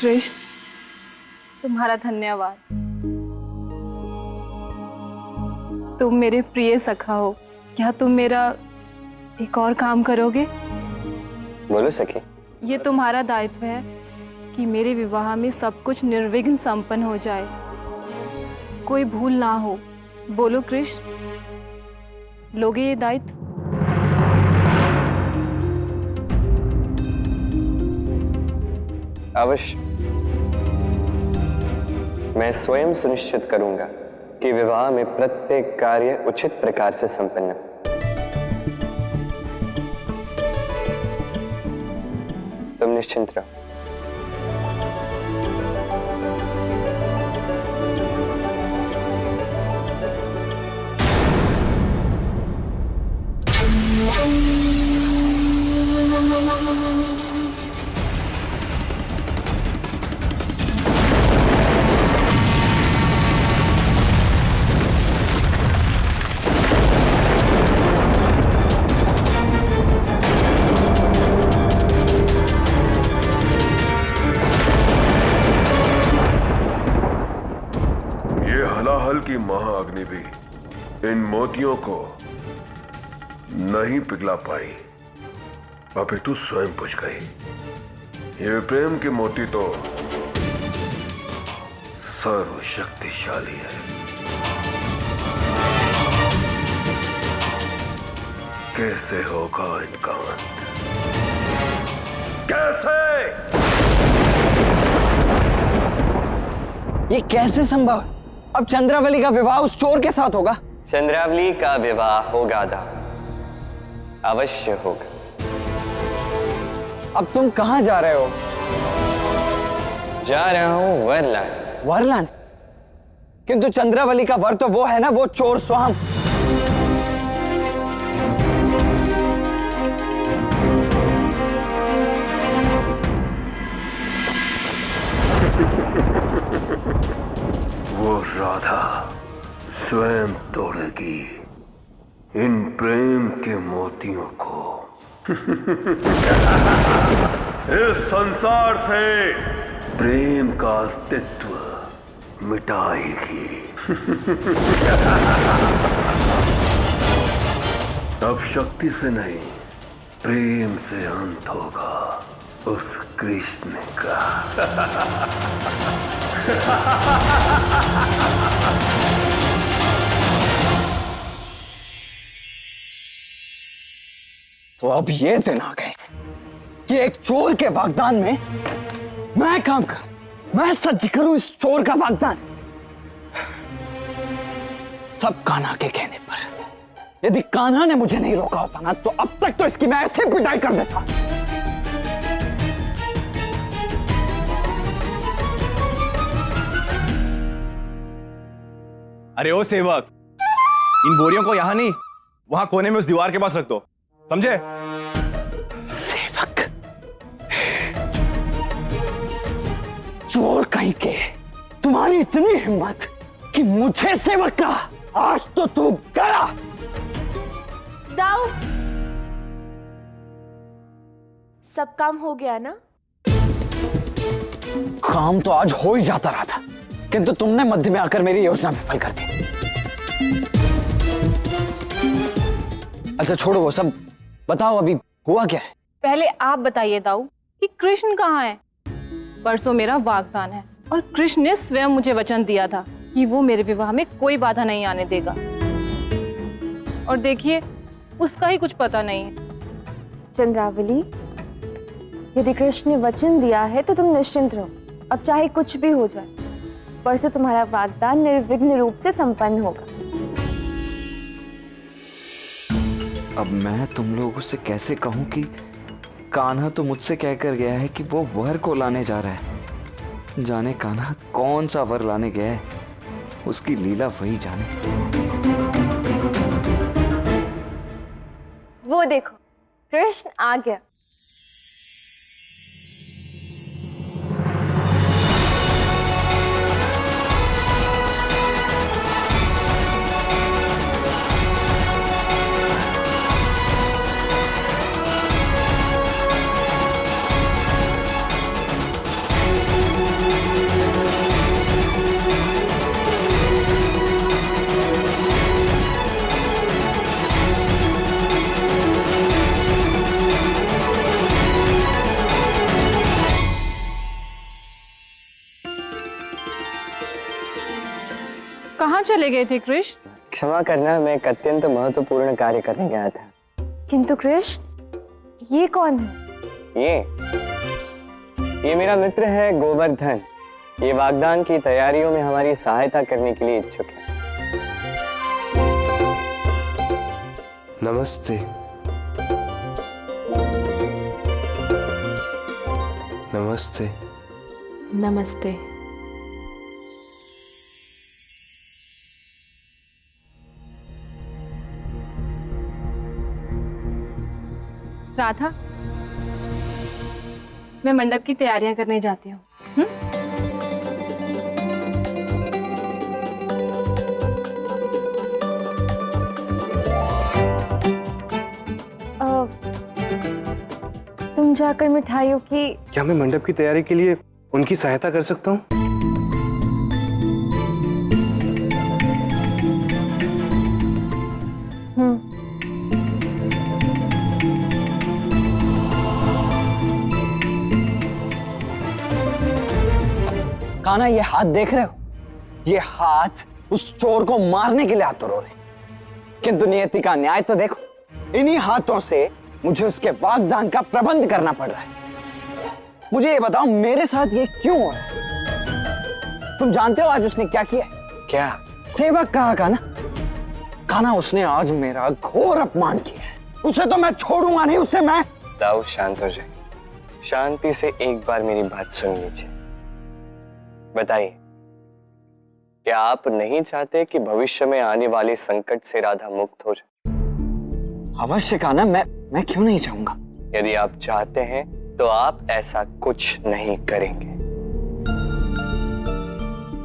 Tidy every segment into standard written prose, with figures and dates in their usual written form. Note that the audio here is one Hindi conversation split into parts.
कृष्ण, तुम्हारा धन्यवाद। तुम मेरे प्रिय सखा हो। क्या तुम मेरा एक और काम करोगे? बोलो सखी। ये तुम्हारा दायित्व है कि मेरे विवाह में सब कुछ निर्विघ्न संपन्न हो जाए, कोई भूल ना हो। बोलो कृष्ण, लोगे ये दायित्व? अवश्य। मैं स्वयं सुनिश्चित करूंगा कि विवाह में प्रत्येक कार्य उचित प्रकार से संपन्न हो। तुम निश्चिंत रहो। हलाहल की महाअग्नि भी इन मोतियों को नहीं पिघला पाई, अपितु स्वयं बुझ गई। ये प्रेम के मोती तो सर्वशक्तिशाली है। कैसे होगा इनका अंत? कैसे? ये कैसे संभव? अब चंद्रावली का विवाह उस चोर के साथ होगा? चंद्रावली का विवाह होगा दा, अवश्य होगा। अब तुम कहां जा रहे हो? जा रहा हूं वरलान। वरलान? किंतु चंद्रावली का वर तो वो है ना, वो चोर स्वाम। वो राधा स्वयं तोड़ेगी इन प्रेम के मोतियों को। इस संसार से प्रेम का अस्तित्व मिटाएगी। अब शक्ति से नहीं, प्रेम से अंत होगा उस कृष्ण का। तो अब ये दिन आ गए कि एक चोर के वागदान में मैं काम करूं, मैं सच करूं इस चोर का वागदान। सब कान्हा के कहने पर। यदि कान्हा ने मुझे नहीं रोका होता ना, तो अब तक तो इसकी मैं ऐसे पिटाई कर देता। अरे ओ सेवक, इन बोरियों को यहां नहीं, वहां कोने में उस दीवार के पास रख दो, समझे? सेवक? चोर कहीं के, तुम्हारी इतनी हिम्मत कि मुझे सेवक का? आज तो तू गया। दाऊ, सब काम हो गया ना? काम तो आज हो ही जाता रहा था, किंतु तुमने मध्य में आकर मेरी योजना विफल कर दी। अच्छा छोड़ो वो सब, बताओ अभी हुआ क्या है? पहले आप बताइए दाऊ कि कृष्ण कहाँ है? परसों मेरा वागदान है और कृष्ण ने स्वयं मुझे वचन दिया था कि वो मेरे विवाह में कोई बाधा नहीं आने देगा। और देखिए, उसका ही कुछ पता नहीं है। चंद्रावली, यदि कृष्ण ने वचन दिया है तो तुम निश्चिंत रहो। अब चाहे कुछ भी हो जाए, परसों तुम्हारा वागदान निर्विघ्न रूप से संपन्न होगा। अब मैं तुम लोगों से कैसे कहूं कि कान्हा तो मुझसे कहकर गया है कि वो वर को लाने जा रहा है। जाने कान्हा कौन सा वर लाने गया है, उसकी लीला वही जाने। वो देखो, कृष्ण आ गया। कहाँ चले गए थे कृष्ण? क्षमा करना, मैं एक अत्यंत महत्वपूर्ण कार्य करने गया था। किंतु कृष्ण, ये कौन है? ये मेरा मित्र है गोवर्धन। ये वागदान की तैयारियों में हमारी सहायता करने के लिए इच्छुक है। नमस्ते। नमस्ते। नमस्ते। राधा, मैं मंडप की तैयारियां करने जाती हूँ। तुम जाकर मिठाइयों की। क्या मैं मंडप की तैयारी के लिए उनकी सहायता कर सकता हूँ? कान्हा, ये हाथ देख रहे हो? ये हाथ उस चोर को मारने के लिए हाथ रो रहे, किंतु नियति का न्याय तो देखो। इन्हीं हाथों से मुझे उसके वागदान का प्रबंध करना पड़ रहा है। मुझे ये बताओ, मेरे साथ ये क्यों हो रहा है? तुम जानते हो आज उसने क्या किया है? क्या? सेवक कहा कान्हा, उसने आज मेरा घोर अपमान किया है। उसे तो मैं छोड़ूंगा नहीं, उसे मैं। दाऊ, शांत हो जाए। शांति से एक बार मेरी बात सुन लीजिए। बताइए, क्या आप नहीं चाहते कि भविष्य में आने वाले संकट से राधा मुक्त हो जाए? अवश्य कान्हा, मैं क्यों नहीं चाहूंगा। यदि आप चाहते हैं तो आप ऐसा कुछ नहीं करेंगे।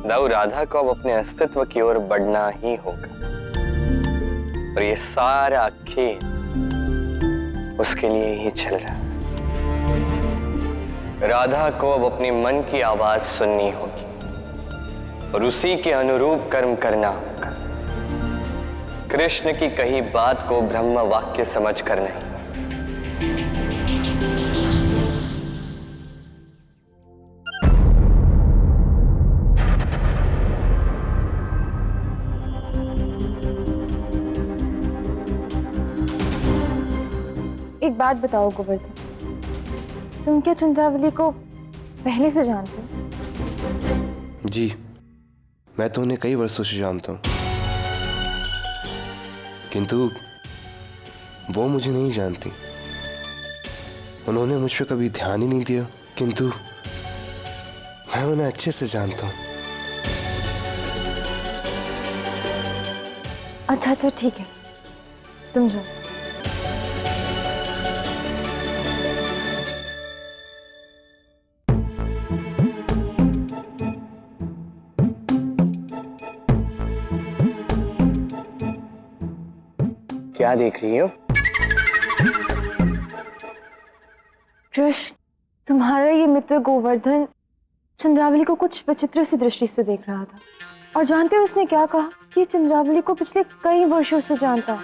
दाऊ, राधा को अब अपने अस्तित्व की ओर बढ़ना ही होगा, और ये सारा खेल उसके लिए ही चल रहा है। राधा को अब अपने मन की आवाज सुननी होगी और उसी के अनुरूप कर्म करना होगा। कृष्ण की कही बात को ब्रह्म वाक्य समझकर नहीं। एक बात बताओ गोवर्धन, तुम क्या चंद्रावली को पहले से जानते हो? जी, मैं तो उन्हें कई वर्षों से जानता हूँ, किंतु वो मुझे नहीं जानती। उन्होंने मुझ पर कभी ध्यान ही नहीं दिया, किंतु मैं उन्हें अच्छे से जानता हूँ। अच्छा ठीक है, तुम जाओ। क्या देख रही हो? कृष्ण, तुम्हारा ये मित्र गोवर्धन चंद्रावली को कुछ विचित्र सी दृष्टि से देख रहा था, और जानते हो उसने क्या कहा? कि चंद्रावली को पिछले कई वर्षों से जानता है,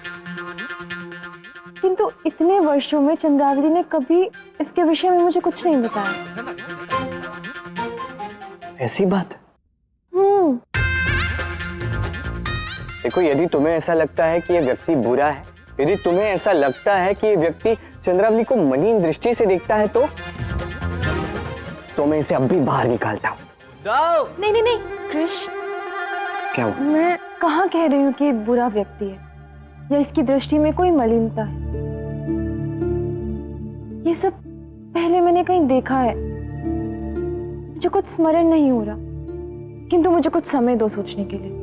किंतु इतने वर्षों में चंद्रावली ने कभी इसके विषय में मुझे कुछ नहीं बताया। ऐसी बात? देखो, यदि तुम्हें ऐसा लगता है कि यह व्यक्ति बुरा है, यदि तुम्हें ऐसा लगता है कि यह व्यक्ति चंद्रावली को मलिन दृष्टि से देखता है, तो मैं इसे अब भी बाहर निकालता हूँ। नहीं कृष्ण, क्या हुआ? मैं कहाँ कह रही हूँ कि बुरा व्यक्ति है या इसकी दृष्टि में कोई मलिनता है। ये सब पहले मैंने कहीं देखा है, मुझे कुछ स्मरण नहीं हो रहा, किंतु मुझे कुछ समय दो सोचने के लिए।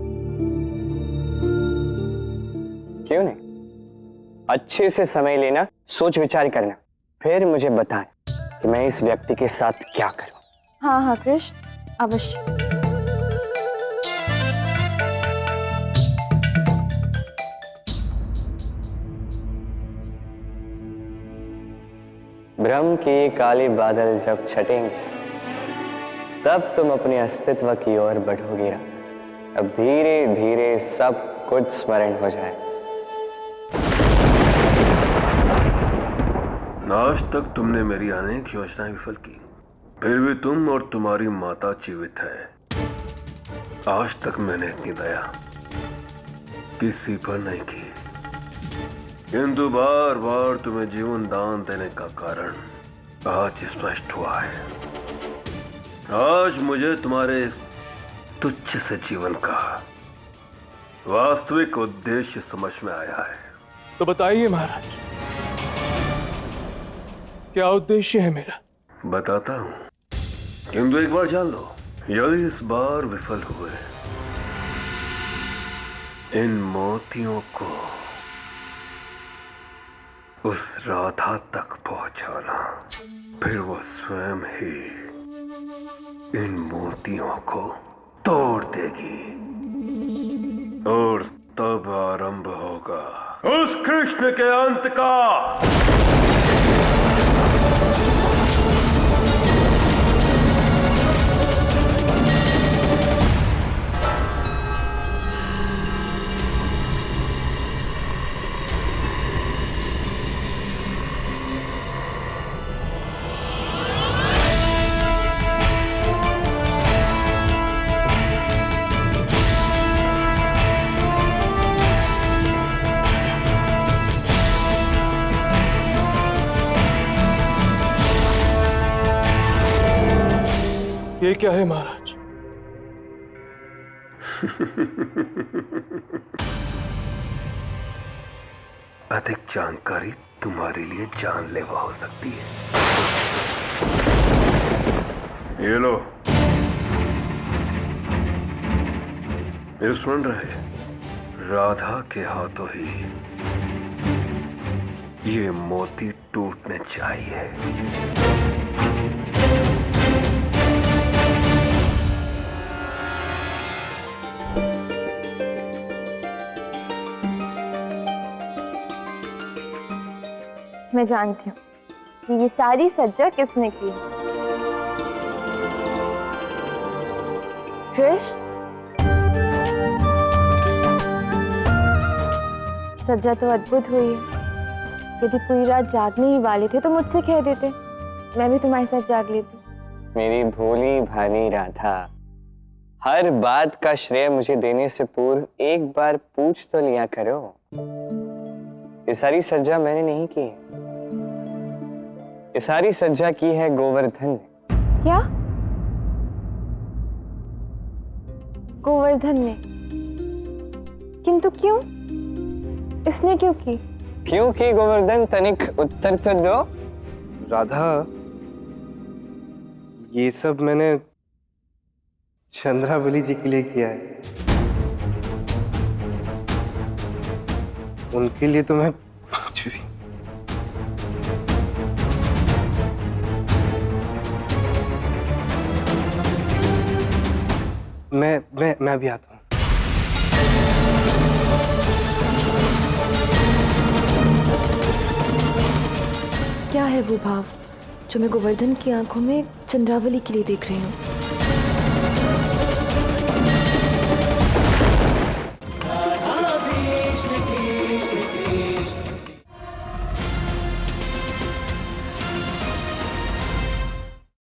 क्यों नहीं? अच्छे से समय लेना, सोच विचार करना, फिर मुझे बताएं कि मैं इस व्यक्ति के साथ क्या करूं। हाँ कृष्ण, अवश्य। भ्रम के ये काले बादल जब छटेंगे, तब तुम अपने अस्तित्व की ओर बढ़ोगे। अब धीरे धीरे सब कुछ स्मरण हो जाए। आज तक तुमने मेरी अनेक योजनाएं विफल की, फिर भी तुम और तुम्हारी माता जीवित है। आज तक मैंने इतनी दया किसी पर नहीं की, किंतु बार बार तुम्हें जीवन दान देने का कारण आज स्पष्ट हुआ है। आज मुझे तुम्हारे इस तुच्छ से जीवन का वास्तविक उद्देश्य समझ में आया है। तो बताइए महाराज, क्या उद्देश्य है मेरा? बताता हूं, किंतु एक बार जान लो, यदि इस बार विफल हुए इन मोतियों को उस राधा तक पहुंचाना, फिर वो स्वयं ही इन मोतियों को तोड़ देगी और तब आरंभ होगा उस कृष्ण के अंत का। ये क्या है महाराज? अधिक जानकारी तुम्हारे लिए जानलेवा हो सकती है। ये लो, ये सुन रहे, राधा के हाथों ही ये मोती टूटने चाहिए। मैं जानती हूँ कि ये सारी सज्जा किसने की है। कृष्ण, सज्जा तो अद्भुत हुई है। यदि पूरी रात जागने ही वाले थे तो मुझसे कह देते, मैं भी तुम्हारे साथ जाग लेती। मेरी भोली भानी राधा, हर बात का श्रेय मुझे देने से पूर्व एक बार पूछ तो लिया करो। ये सारी सज्जा मैंने नहीं की है, ये सारी सज्जा की है गोवर्धन ने। क्या? गोवर्धन ने? किंतु क्यों? इसने क्यों की? क्यों की गोवर्धन? तनिक उत्तर तो दो। राधा, ये सब मैंने चंद्रावली जी के लिए किया है। उनके लिए तो मैं कुछ भी। मैं भी आता हूँ। क्या है वो भाव जो मैं गोवर्धन की आंखों में चंद्रावली के लिए देख रही हूँ?